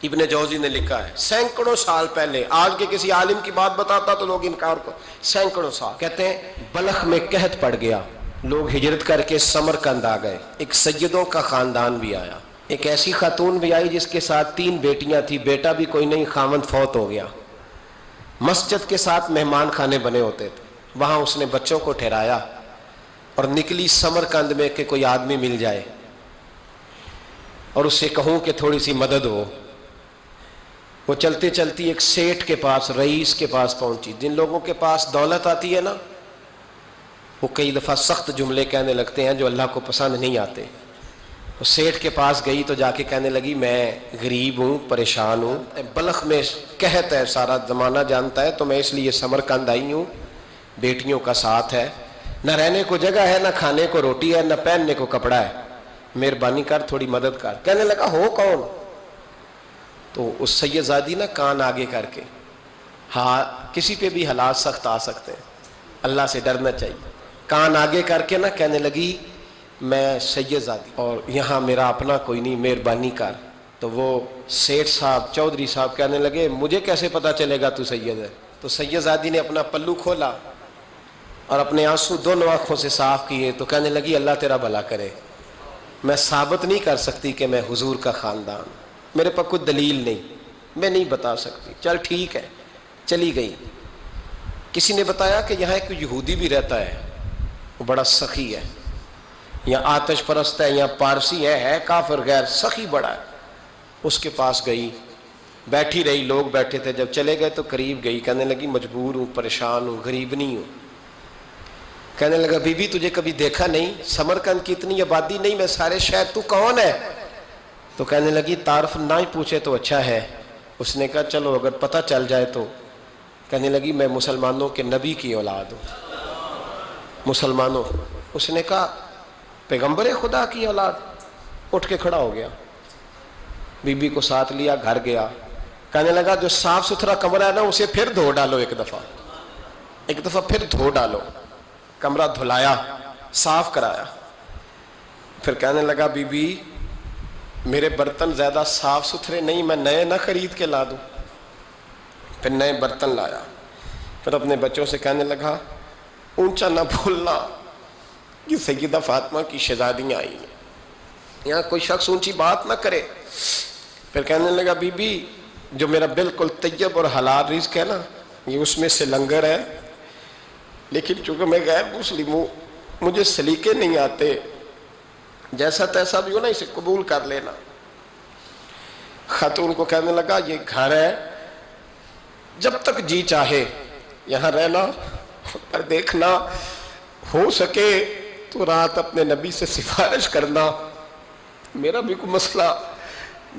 ابن جوزی نے لکھا ہے سینکڑوں سال پہلے، آج کے کسی عالم کی بات بتاتا تو لوگ انکار کو، سینکڑوں سال کہتے ہیں بلخ میں قحط پڑ گیا، لوگ ہجرت کر کے سمرقند آ گئے، ایک سیدوں کا خاندان بھی آیا، ایک ایسی خاتون بھی آئی جس کے ساتھ 3 بیٹیاں تھیں، بیٹا بھی کوئی نہیں، خاوند فوت ہو گیا، مسجد کے ساتھ مہمان خانے بنے ہوتے تھے، وہاں اس نے بچوں کو ٹھہرایا اور نکلی سمرقند میں کہ کوئی آدمی مل جائے اور اس سے کہوں کہ تھوڑی سی مدد ہو۔ وہ چلتے چلتی ایک سیٹھ کے پاس، رئیس کے پاس پہنچی۔ جن لوگوں کے پاس دولت آتی ہے نا، وہ کئی دفعہ سخت جملے کہنے لگتے ہیں جو اللہ کو پسند نہیں آتے۔ وہ سیٹھ کے پاس گئی تو جا کے کہنے لگی میں غریب ہوں، پریشان ہوں، بلخ میں قحط ہے، سارا زمانہ جانتا ہے، تو میں اس لیے سمرقند آئی ہوں، بیٹیوں کا ساتھ ہے، نہ رہنے کو جگہ ہے، نہ کھانے کو روٹی ہے، نہ پہننے کو کپڑا ہے، مہربانی کر تھوڑی مدد کر۔ کہنے لگا ہو کون؟ تو اس سیدزادی نا کان آگے کر کے، ہاں کسی پہ بھی حالات سخت آ سکتے ہیں، اللہ سے ڈرنا چاہیے، کان آگے کر کے نا کہنے لگی میں سیدزادی اور یہاں میرا اپنا کوئی نہیں، مہربانی کر۔ تو وہ سیٹھ صاحب، چودھری صاحب کہنے لگے مجھے کیسے پتا چلے گا تو سید ہے؟ تو سیدزادی نے اپنا پلو کھولا اور اپنے آنسو دونوں آنکھوں سے صاف کیے تو کہنے لگی اللہ تیرا بھلا کرے، میں ثابت نہیں کر سکتی کہ میں حضور کا خاندان، میرے پاس کوئی دلیل نہیں، میں نہیں بتا سکتی، چل ٹھیک ہے، چلی گئی۔ کسی نے بتایا کہ یہاں ایک یہودی بھی رہتا ہے، وہ بڑا سخی ہے، یا آتش پرست ہے، یا پارسی ہے کافر غیر، سخی بڑا ہے۔ اس کے پاس گئی، بیٹھی رہی، لوگ بیٹھے تھے، جب چلے گئے تو قریب گئی، کہنے لگی مجبور ہوں، پریشان ہوں، غریب نہیں ہوں۔ کہنے لگا بی بی تجھے کبھی دیکھا نہیں، سمرقند کی اتنی آبادی نہیں، میں سارے شہر، تو کون ہے؟ تو کہنے لگی تعارف نہ ہی پوچھے تو اچھا ہے۔ اس نے کہا چلو اگر پتہ چل جائے تو۔ کہنے لگی میں مسلمانوں کے نبی کی اولاد ہوں، مسلمانوں۔ اس نے کہا پیغمبر خدا کی اولاد؟ اٹھ کے کھڑا ہو گیا، بی بی کو ساتھ لیا، گھر گیا، کہنے لگا جو صاف ستھرا کمرہ ہے نا اسے پھر دھو ڈالو، ایک دفعہ پھر دھو ڈالو۔ کمرہ دھلایا، صاف کرایا، پھر کہنے لگا بی بی میرے برتن زیادہ صاف ستھرے نہیں، میں نئے نہ خرید کے لا دوں۔ پھر نئے برتن لایا، پھر اپنے بچوں سے کہنے لگا اونچا نہ بھولنا، یہ سیدہ فاطمہ کی شہزادیاں آئی ہیں، یہاں کوئی شخص اونچی بات نہ کرے۔ پھر کہنے لگا بی بی جو میرا بالکل طیب اور حلال رزق ہے نا، یہ اس میں سے لنگر ہے، لیکن چونکہ میں غیر مسلم ہوں، مجھے سلیقے نہیں آتے، جیسا تیسا بھی ہو نا اسے قبول کر لینا۔ خاتون کو کہنے لگا یہ گھر ہے، جب تک جی چاہے یہاں رہنا، پر دیکھنا ہو سکے تو رات اپنے نبی سے سفارش کرنا، میرا بھی کوئی مسئلہ،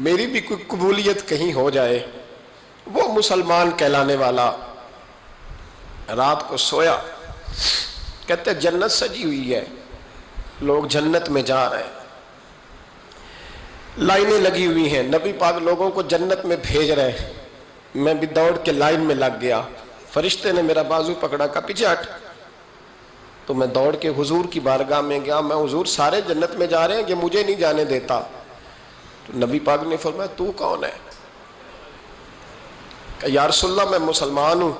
میری بھی کوئی قبولیت کہیں ہو جائے۔ وہ مسلمان کہلانے والا رات کو سویا، کہتے جنت سجی ہوئی ہے، لوگ جنت میں جا رہے ہیں، لائنیں لگی ہوئی ہیں، نبی پاک لوگوں کو جنت میں بھیج رہے ہیں، میں بھی دوڑ کے لائن میں لگ گیا، فرشتے نے میرا بازو پکڑا، کا پیچھے ہٹ، تو میں دوڑ کے حضور کی بارگاہ میں گیا، میں حضور سارے جنت میں جا رہے ہیں، یہ مجھے نہیں جانے دیتا۔ تو نبی پاک نے فرمایا تو کون ہے؟ کہ یا رسول اللہ میں مسلمان ہوں۔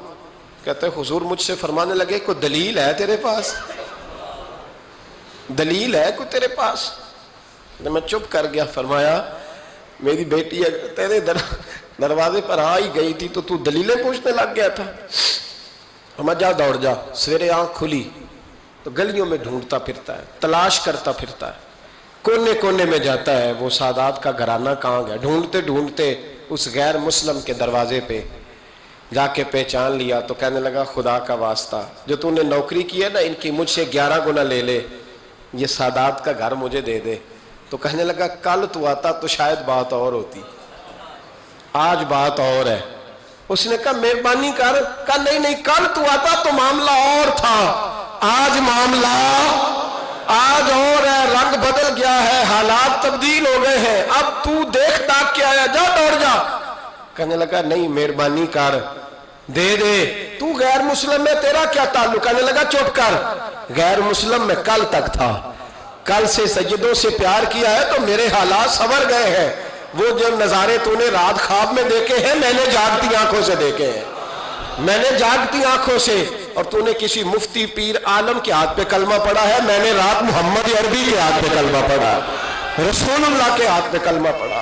کہتے حضور مجھ سے فرمانے لگے کوئی دلیل ہے تیرے پاس؟ دلیل ہے کوئی تیرے پاس؟ میں چپ کر گیا۔ فرمایا میری بیٹی تیرے دروازے پر آ ہی گئی تھی تو دلیلیں پوچھنے لگ گیا تھا۔ ہم جا دوڑ جا، سویرے آنکھ کھلی تو گلیوں میں ڈھونڈتا پھرتا ہے، تلاش کرتا پھرتا ہے، کونے کونے میں جاتا ہے وہ سادات کا گھرانہ کہاں گیا، ڈھونڈتے ڈھونڈتے اس غیر مسلم کے دروازے پہ جا کے پہچان لیا۔ تو کہنے لگا خدا کا واسطہ جو تو نے نوکری کی ہے نا ان کی مجھ سے 11 گنا لے لے، یہ سادات کا گھر مجھے دے دے۔ تو کہنے لگا کل تو آتا تو شاید بات اور ہوتی، آج بات اور ہے۔ اس نے کہا مہربانی کر، کہا نہیں کل تو آتا تو معاملہ اور تھا، آج معاملہ آج اور ہے، رنگ بدل گیا ہے، حالات تبدیل ہو گئے ہیں، اب تو دیکھ تاک کے آیا، جا دوڑ جا۔ کہنے لگا نہیں مہربانی کر، دے دے، تو غیر مسلم میں تیرا کیا تعلق؟ کہنے لگا چپ کر، غیر مسلم میں کل تک تھا، کل سے سیدوں سے پیار کیا ہے تو میرے حالات سنور گئے ہیں، وہ جو نظارے تو نے رات خواب میں دیکھے ہیں میں نے جاگتی آنکھوں سے دیکھے ہیں، میں نے جاگتی آنکھوں سے. اور تو نے کسی مفتی پیر عالم کے ہاتھ پہ کلمہ پڑھا ہے، میں نے رات محمد عربی کے ہاتھ پہ کلمہ پڑھا، رسول اللہ کے ہاتھ پہ کلمہ پڑھا.